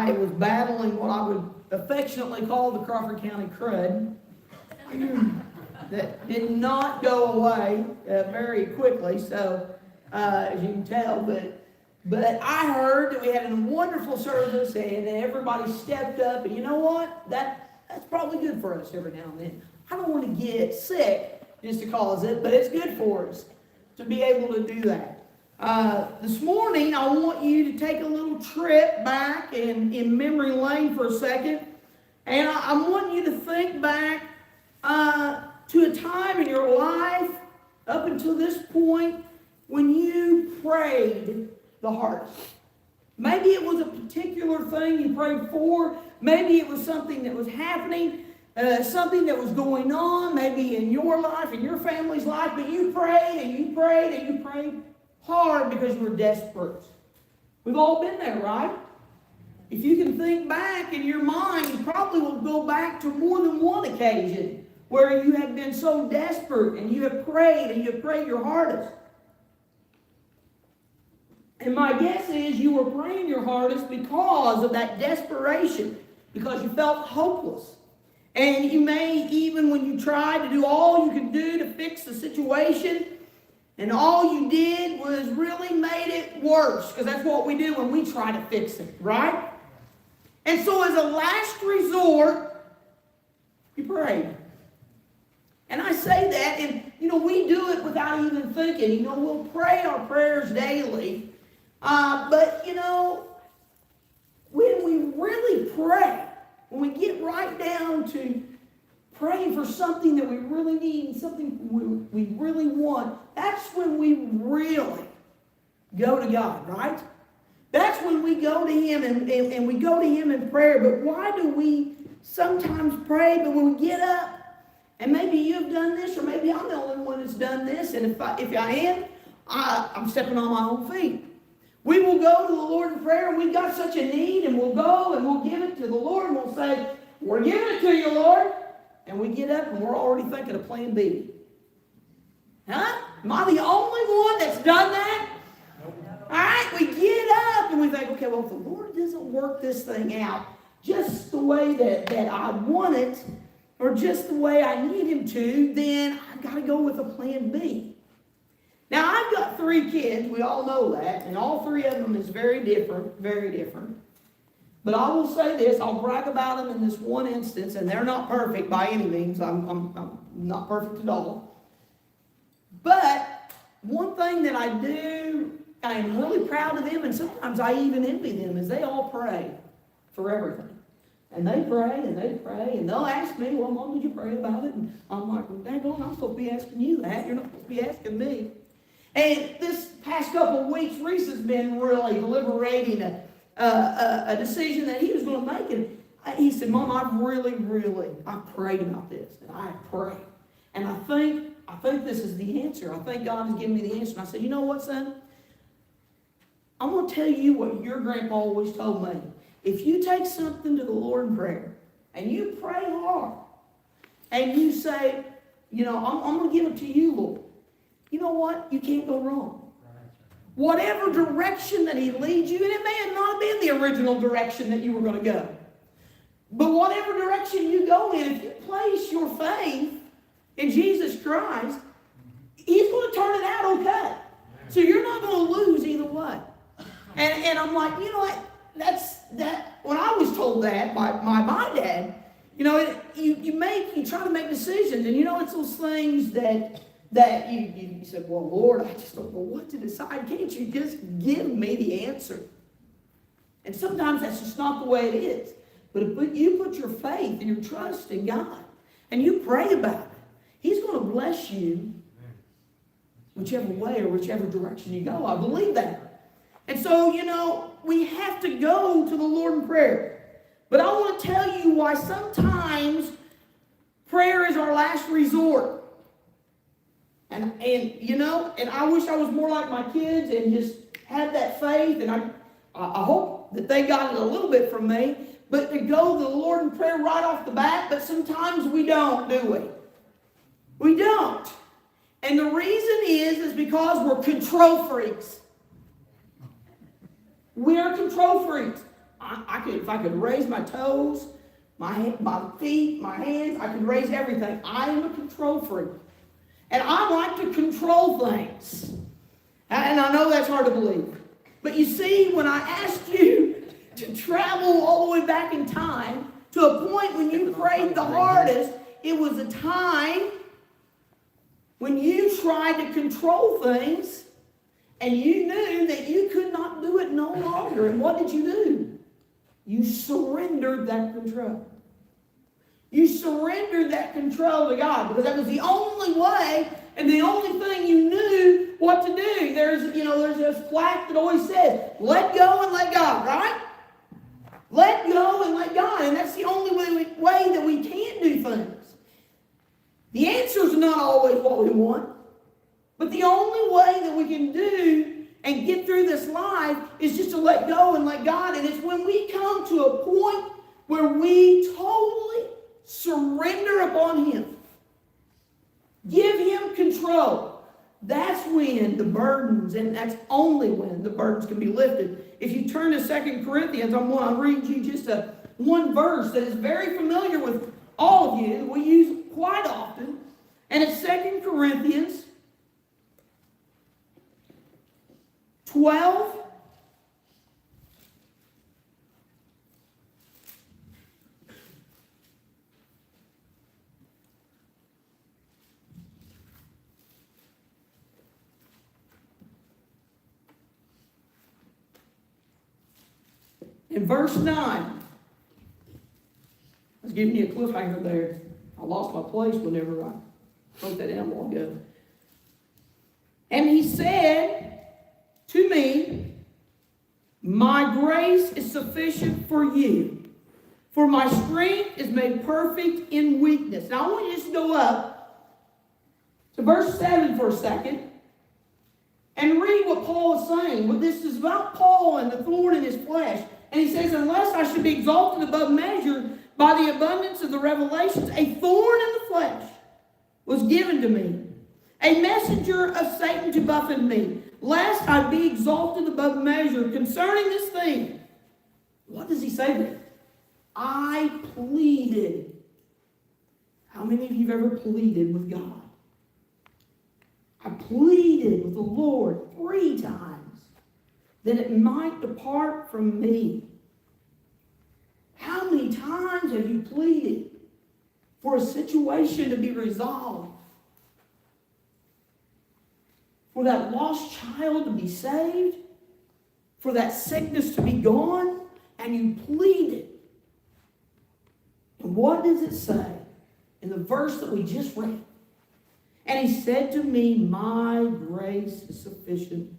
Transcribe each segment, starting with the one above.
I was battling what I would affectionately call the Crawford County crud that did not go away very quickly, so as you can tell, but I heard that we had a wonderful service and everybody stepped up, and you know what? That's probably good for us every now and then. I don't want to get sick just to cause it, but it's good for us to be able to do that. This morning, I want you to take a little trip back in memory lane for a second, and I want you to think back to a time in your life up until this point when you prayed the hardest. Maybe it was a particular thing you prayed for. Maybe it was something that was happening, something that was going on, maybe in your life, in your family's life, but you prayed and you prayed and you prayed hard because you were desperate. We've all been there, right? If you can think back in your mind, you probably will go back to more than one occasion where you have been so desperate and you have prayed and you have prayed your hardest. And my guess is you were praying your hardest because of that desperation, because you felt hopeless. And you may, even when you tried to do all you could do to fix the situation, and all you did was really made it worse, because that's what we do when we try to fix it, right? And so as a last resort, you prayed. And I say that, and we do it without even thinking. We'll pray our prayers daily. But when we really pray, when we get right down to praying for something that we really need and something we really want, that's when we really go to God, right? That's when we go to Him and we go to Him in prayer. But why do we sometimes pray, but when we get up, and maybe you've done this, or maybe I'm the only one that's done this, and if I am, I'm stepping on my own feet. We will go to the Lord in prayer, and we've got such a need, and we'll go and we'll give it to the Lord, and we'll say, we're giving it to you, Lord. And we get up, and we're already thinking of plan B. Huh? Am I the only one that's done that? All right, we get up, and we think, okay, well, if the Lord doesn't work this thing out just the way that I want it, or just the way I need Him to, then I've got to go with a plan B. Now, I've got 3 kids. We all know that. And all 3 of them is very different, very different. But I will say this. I'll brag about them in this one instance. And they're not perfect by any means. I'm not perfect at all. But one thing that I do, I am really proud of them. And sometimes I even envy them, is they all pray for everything. And they pray, and they pray, and they'll ask me, well, Mom, did you pray about it? And I'm like, well, dang on, I'm supposed to be asking you that. You're not supposed to be asking me. And this past couple of weeks, Reese has been really deliberating a decision that he was going to make. And he said, Mom, I've prayed about this, and I have prayed. And I think this is the answer. I think God has given me the answer. And I said, you know what, son? I'm going to tell you what your grandpa always told me. If you take something to the Lord in prayer, and you pray hard, and you say, I'm going to give it to you, Lord, you know what? You can't go wrong. Whatever direction that He leads you, and it may not have been the original direction that you were going to go, but whatever direction you go in, if you place your faith in Jesus Christ, He's going to turn it out okay. So you're not going to lose either way. And I'm like, what? When I was told that by my dad, you try to make decisions, and it's those things that you said, well, Lord, I just don't know what to decide. Can't you just give me the answer? And sometimes that's just not the way it is. But if you put your faith and your trust in God, and you pray about it, He's going to bless you whichever way or whichever direction you go. I believe that. And so, we have to go to the Lord in prayer. But I want to tell you why sometimes prayer is our last resort. And I wish I was more like my kids and just had that faith. And I hope that they got it a little bit from me. But to go to the Lord in prayer right off the bat, but sometimes we don't, do we? We don't. And the reason is because we're control freaks. We are control freaks. if I could raise my toes, my feet, my hands, I could raise everything. I am a control freak. And I like to control things. And I know that's hard to believe. But you see, when I asked you to travel all the way back in time to a point when you prayed the hardest, it was a time when you tried to control things and you knew that you could not do it no longer. And what did you do? You surrendered that control. You surrendered that control to God because that was the only way and the only thing you knew what to do. There's this plaque that always says, let go and let God, right? Let go and let God. And that's the only way that we can do things. The answer is not always what we want. But the only way that we can do and get through this life is just to let go and let God. And it's when we come to a point where we totally surrender upon Him. Give Him control. That's when the burdens, and that's only when the burdens can be lifted. If you turn to 2 Corinthians, I'm going to read you just one verse that is very familiar with all of you. We use quite often. And it's 2 Corinthians 12. In verse 9, I was giving you a cliffhanger there. I lost my place whenever I wrote that down a while ago. And he said to me, my grace is sufficient for you, for my strength is made perfect in weakness. Now I want you just to go up to verse 7 for a second and read what Paul is saying. Well, this is about Paul and the thorn in his flesh. And he says, unless I should be exalted above measure by the abundance of the revelations, a thorn in the flesh was given to me, a messenger of Satan to buffet me, lest I be exalted above measure concerning this thing. What does he say there? I pleaded. How many of you have ever pleaded with God? I pleaded with the Lord 3 times that it might depart from me. How many times have you pleaded for a situation to be resolved? For that lost child to be saved? For that sickness to be gone? And you pleaded. And what does it say in the verse that we just read? And he said to me, my grace is sufficient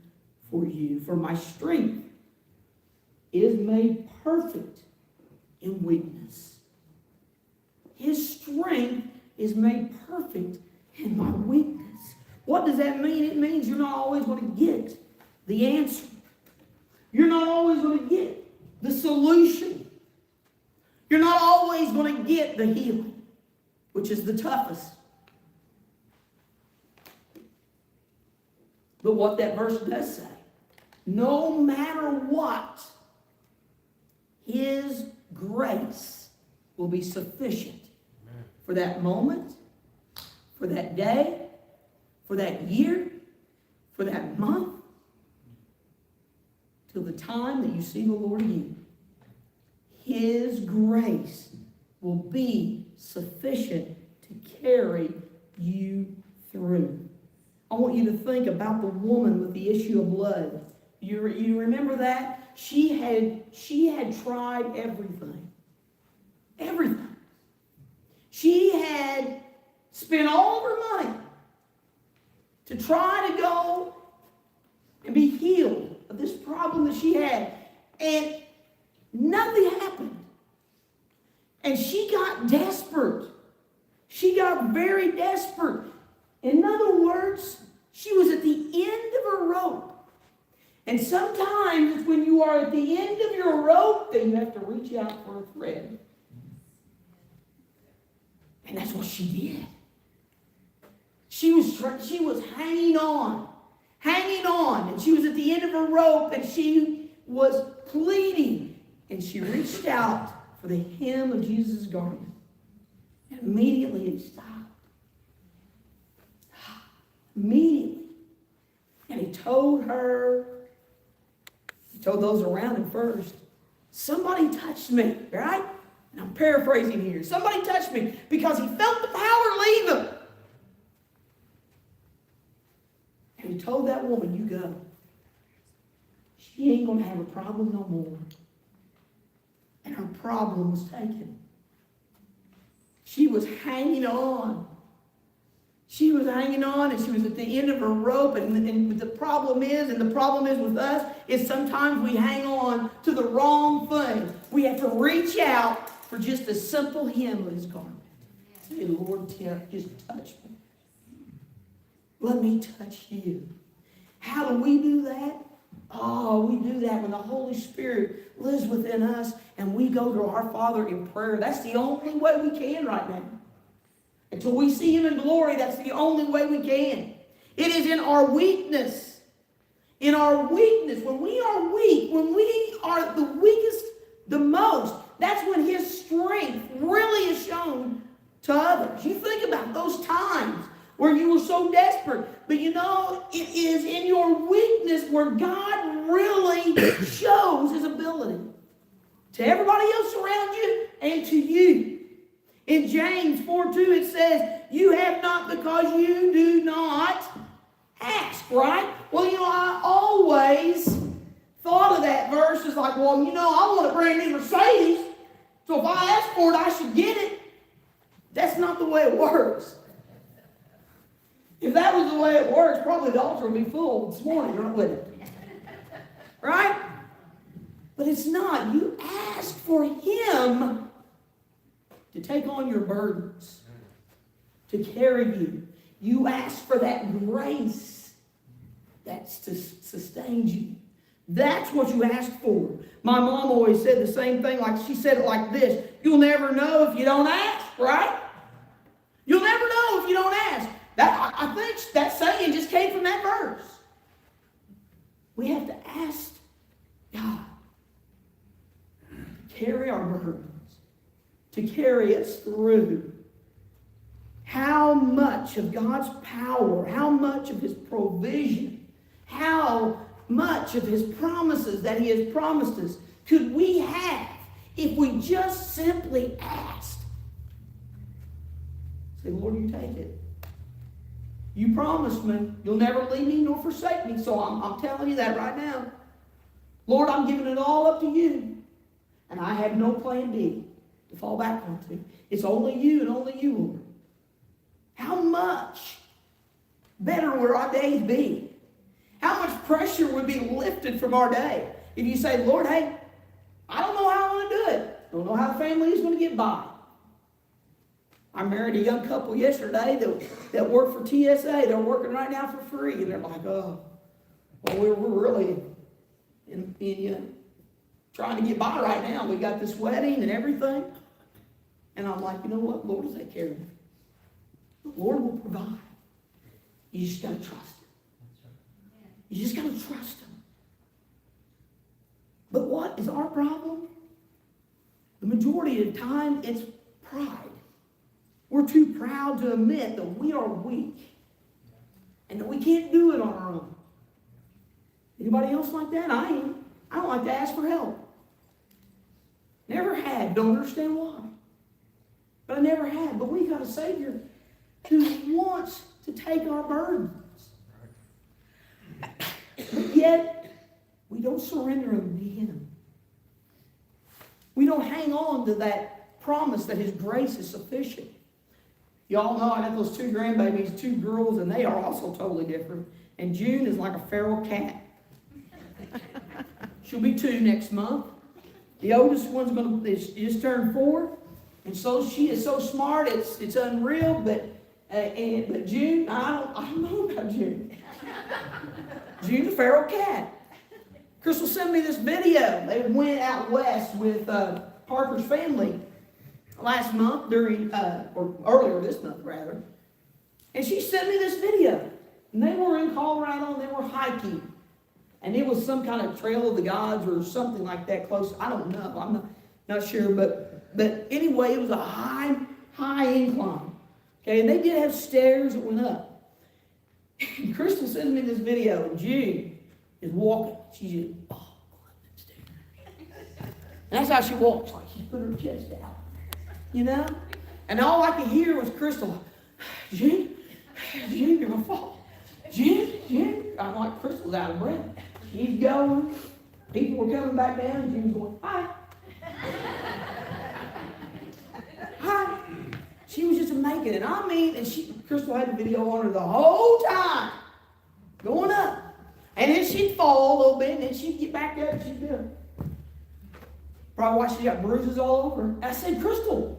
for you, for my strength is made perfect in weakness. His strength is made perfect in my weakness. What does that mean? It means you're not always going to get the answer. You're not always going to get the solution. You're not always going to get the healing, which is the toughest. But what that verse does say, no matter what, His grace will be sufficient for that moment, for that day, for that year, for that month, till the time that you see the Lord again. His grace will be sufficient to carry you through. I want you to think about the woman with the issue of blood. You remember that? She had tried everything. Everything. She had spent all of her money to try to go and be healed of this problem that she had. And nothing happened. And she got desperate. She got very desperate. In other words, she was at the end of her rope. And sometimes it's when you are at the end of your rope that you have to reach out for a thread. And that's what she did. She was hanging on, and she was at the end of her rope, and she was pleading And she reached out for the hem of Jesus' garment. And immediately it stopped. Immediately. And he told those around him first, somebody touched me, right? And I'm paraphrasing here. Somebody touched me because he felt the power leave him. And he told that woman, you go. She ain't going to have a problem no more. And her problem was taken. She was hanging on. She was hanging on, and she was at the end of her rope. And the problem is with us, is sometimes we hang on to the wrong thing. We have to reach out for just a simple hem of his garment. Say, Lord, just touch me. Let me touch you. How do we do that? Oh, we do that when the Holy Spirit lives within us and we go to our Father in prayer. That's the only way we can right now. Until we see him in glory, that's the only way we can. It is in our weakness. In our weakness. When we are weak, when we are the weakest the most, that's when his strength really is shown to others. You think about those times where you were so desperate. But you know, it is in your weakness where God really shows his ability to everybody else around you and to you. In James 4:2 it says, you have not because you do not ask, right? Well, you know, I always thought of that verse as like, well, you know, I want a brand new Mercedes, so if I ask for it, I should get it. That's not the way it works. If that was the way it works, probably the altar would be full this morning, wouldn't it? Right? But it's not. You ask for him to take on your burdens, to carry you. You ask for that grace that sustains you. That's what you ask for. My mom always said the same thing, like she said it like this: you'll never know if you don't ask, right? You'll never know if you don't ask. I think that saying just came from that verse. We have to ask God to carry our burdens, to carry us through. How much of God's power, how much of his provision, how much of his promises that he has promised us could we have if we just simply asked? Say, Lord, you take it. You promised me you'll never leave me nor forsake me, so I'm telling you that right now. Lord, I'm giving it all up to you. And I have no plan B to fall back onto. It's only you and only you, Lord. How much better would our days be? How much pressure would be lifted from our day if you say, Lord, hey, I don't know how I'm going to do it. I don't know how the family is going to get by. I married a young couple yesterday that worked for TSA. They're working right now for free. And they're like, oh, well, we're really trying to get by right now. We got this wedding and everything. And I'm like, you know what? Lord will take care of it. The Lord will provide. You just got to trust him. You just got to trust him. But what is our problem? The majority of the time, it's pride. We're too proud to admit that we are weak and that we can't do it on our own. Anybody else like that? I am. I don't like to ask for help. Never had. Don't understand why. But I never had. But we got a Savior who wants to take our burdens. But yet, we don't surrender them to him. We don't hang on to that promise that his grace is sufficient. Y'all know I got those two grandbabies, two girls, and they are also totally different. And June is like a feral cat. She'll be 2 next month. The oldest one's just turned 4. And so she is so smart, it's unreal. But June, I don't know about June. June's a feral cat. Crystal sent me this video. They went out west with Parker's family last month or earlier this month rather. And she sent me this video. And they were in Colorado and they were hiking. And it was some kind of trail of the gods or something like that close. I don't know. I'm not sure. But anyway, it was a high incline. Okay, and they did have stairs that went up. And Crystal sends me this video, and Jude is walking. She's just, and that's how she walks, like she put her chest out, you know? And all I could hear was Crystal, Jim, you're going to fall. Jim. I'm like, Crystal's out of breath. She's going. People were coming back down, and Jim's going, hi. Hi. She was just making it. I mean, and Crystal had the video on her the whole time, going up. And then she'd fall a little bit, and then she'd get back up, and she'd do it. Probably why she got bruises all over. I said, Crystal,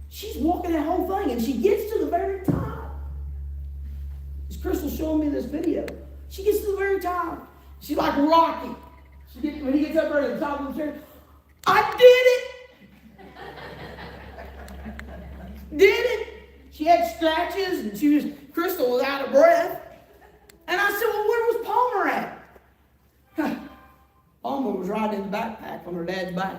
she's walking that whole thing, and she gets to the very top. This Crystal showing me this video. She gets to the very top. She's like Rocky. When he gets up there at the top of the chair, I did it. Did it. She had scratches, and Crystal was out of breath. And I said, well, where was Palmer at? Palmer was riding in the backpack on her dad's back.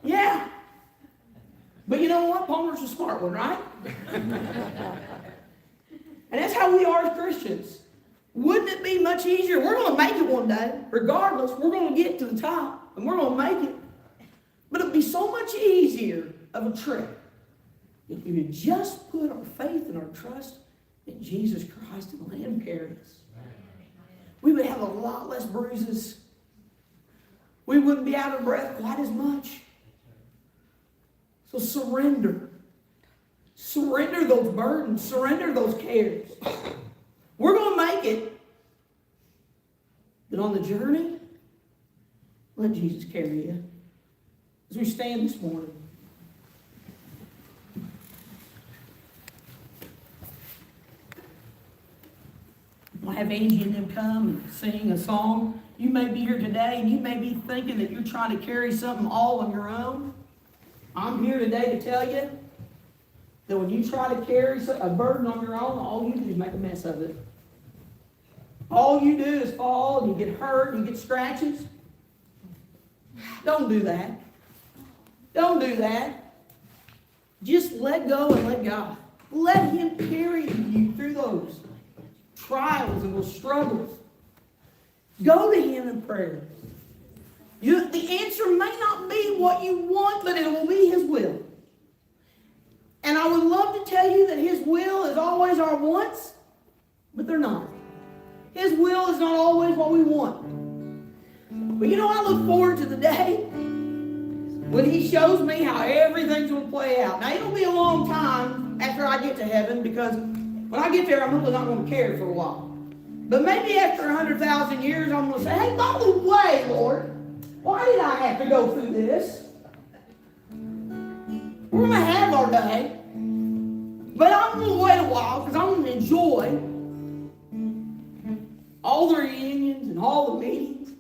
Yeah. But you know what? Palmer's a smart one, right? And that's how we are as Christians. Wouldn't it be much easier? We're going to make it one day. Regardless, we're going to get to the top, and we're going to make it. But it would be so much easier of a trip if we would just put our faith and our trust in Jesus Christ and let Him carry us. We would have a lot less bruises. We wouldn't be out of breath quite as much. So surrender. Surrender those burdens. Surrender those cares. We're going to make it. But on the journey, let Jesus carry you. As we stand this morning, I'll have Angie and them come and sing a song. You may be here today and you may be thinking that you're trying to carry something all on your own. I'm here today to tell you that when you try to carry a burden on your own, all you do is make a mess of it. All you do is fall and you get hurt and you get scratches. Don't do that. Don't do that. Just let go and let God. Let Him carry you through those trials and those struggles. Go to Him in prayer. The answer may not be what you want, but it will be His will. And I would love to tell you that His will is always our wants, but they're not. His will is not always what we want. But you know, I look forward to the day when He shows me how everything's going to play out. Now, it'll be a long time after I get to heaven, because when I get there, I'm really not going to care for a while. But maybe after 100,000 years, I'm going to say, hey, by the way, Lord, why did I have to go through this? We're going to have our day. But I'm going to wait a while because I'm going to enjoy all the reunions and all the meetings.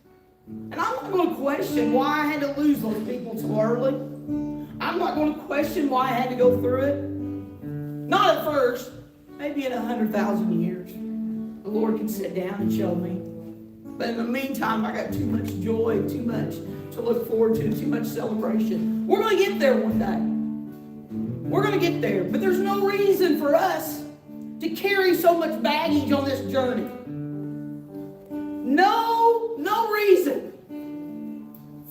And I'm not going to question why I had to lose those people so early. I'm not going to question why I had to go through it. Not at first. Maybe in 100,000 years. The Lord can sit down and show me. But in the meantime, I got too much joy, too much to look forward to, too much celebration. We're going to get there one day. We're going to get there. But there's no reason for us to carry so much baggage on this journey. No reason.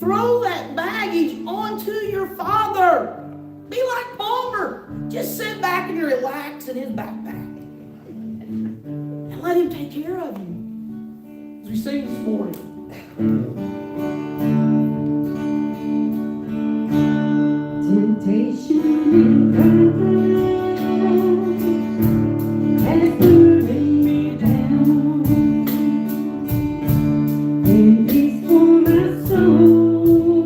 Throw that baggage onto your Father. Be like Palmer. Just sit back and relax in His backpack. And let Him take care of you. As we sing this morning. Temptation and it's pulling me down, and peace for my soul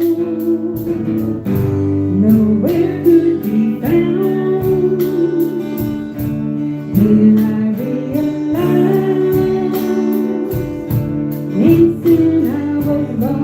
nowhere could be found. And I realized in sin I was lost.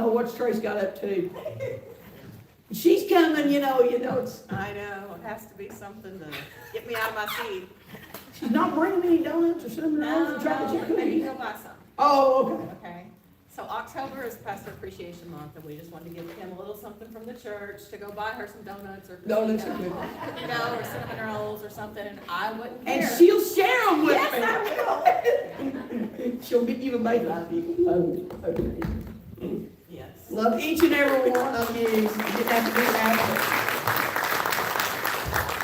know what Trace got up to. She's coming, it's, I know, it has to be something to get me out of my seat. she's not bringing any donuts or something else to try to check Maybe me. go buy some. Oh, okay. Okay, so October is Pastor Appreciation Month, and we just wanted to give Kim a little something from the church to go buy her some donuts or Donuts are good. or cinnamon rolls or something, and I wouldn't care. And she'll share them with me. Yes, I will. She'll get you a make love you. Okay. Yes. Love each and every one of you. You get that to be happy.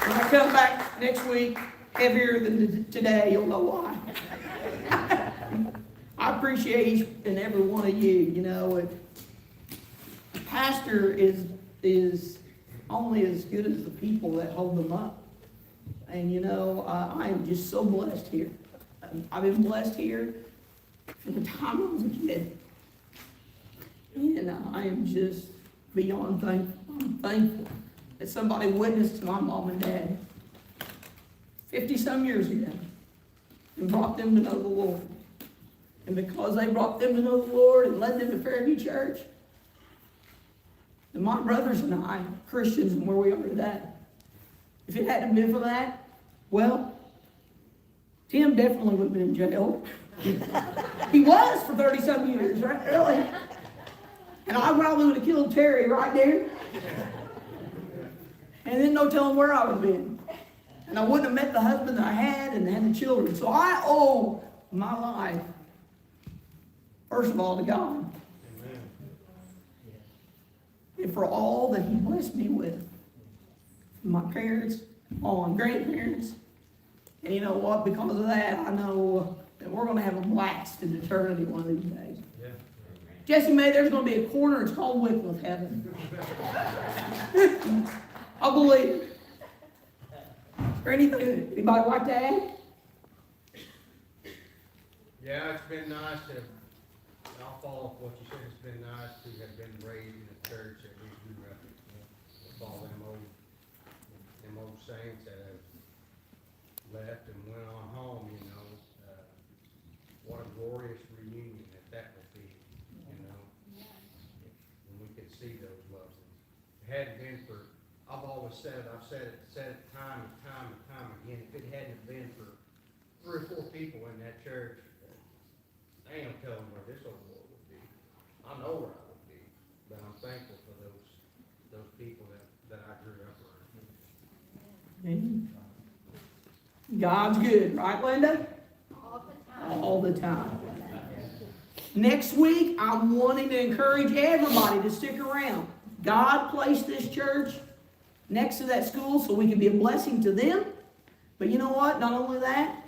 When I come back next week, heavier than today, you'll know why. I appreciate each and every one of you. A pastor is only as good as the people that hold them up. And I am just so blessed here. I've been blessed here from the time I was a kid. And I am just beyond thankful. I'm thankful that somebody witnessed to my mom and dad 50-some years ago and brought them to know the Lord. And because they brought them to know the Lord and led them to Fairview Church, and my brothers and I, Christians, and where we are today, if it hadn't been for that, well, Tim definitely would have been in jail. He was for 30-some years, right? Really? And I probably would have killed Terry right there. And then no telling where I would have been. And I wouldn't have met the husband that I had and had the children. So I owe my life, first of all, to God. Amen. And for all that He blessed me with. My parents, all my grandparents. And you know what? Because of that, I know that we're going to have a blast in eternity one of these days. Yeah. Jesse May, there's going to be a corner. It's called Wycliffe Heaven. I believe it. Is there anything anybody like to add? Yeah, it's been nice to, I'll follow up what you said, it's been nice to have been raised in a church that we grew up in. Follow them old saints that have left and went on home, what a glorious reunion that would be, when we could see those loved ones. It hadn't been for, I've always said it, I've said it time and time and time again, if it hadn't been for 3 or 4 people in that church, I ain't telling where this old boy would be. I know where I would be, but I'm thankful for those people that I grew up around. God's good, right, Linda? All the time. Next week, I'm wanting to encourage everybody to stick around. God placed this church next to that school so we can be a blessing to them. But you know what? Not only that,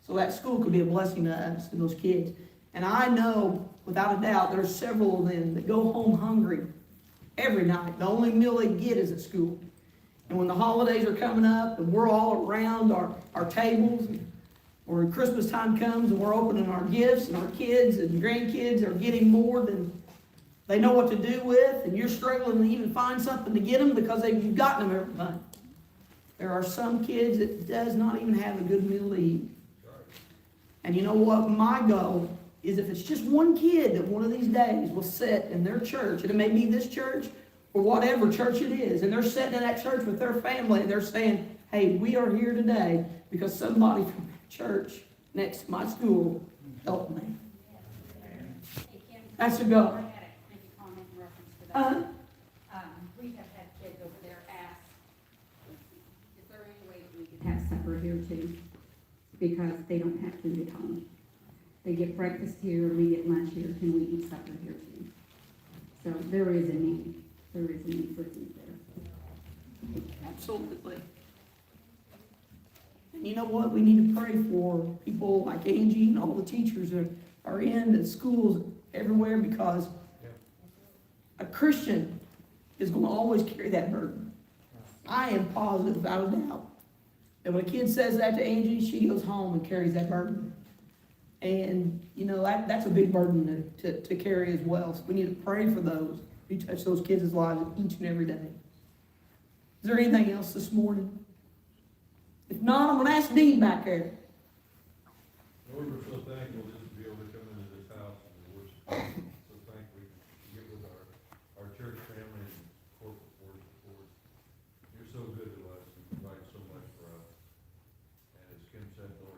so that school could be a blessing to us, to those kids. And I know, without a doubt, there's several of them that go home hungry every night. The only meal they get is at school. And when the holidays are coming up and we're all around our tables, or Christmas time comes and we're opening our gifts and our kids and grandkids are getting more than they know what to do with, and you're struggling to even find something to get them because you've gotten them everything. There are some kids that does not even have a good meal to eat. And you know what? My goal is if it's just one kid that one of these days will sit in their church, and it may be this church or whatever church it is, and they're sitting in that church with their family and they're saying, hey, we are here today because somebody from that church next to my school helped me. That's the goal. I had a comment in reference to that. We have had kids over there ask, is there any way we could have supper here too? Because they don't have food at home. They get breakfast here, we get lunch here, can we eat supper here too? So there is a need. There is a need for food there. Absolutely. And you know what? We need to pray for people like Angie and all the teachers that are in the schools everywhere, because a Christian is going to always carry that burden. I am positive, without a doubt, that when a kid says that to Angie, she goes home and carries that burden. And, that's a big burden to carry as well. So we need to pray for those who touch those kids' lives each and every day. Is there anything else this morning? If not, I'm going to ask Dean back there. Lord, we're so thankful just to be able to come into this house and worship. So thankful we can get with our at the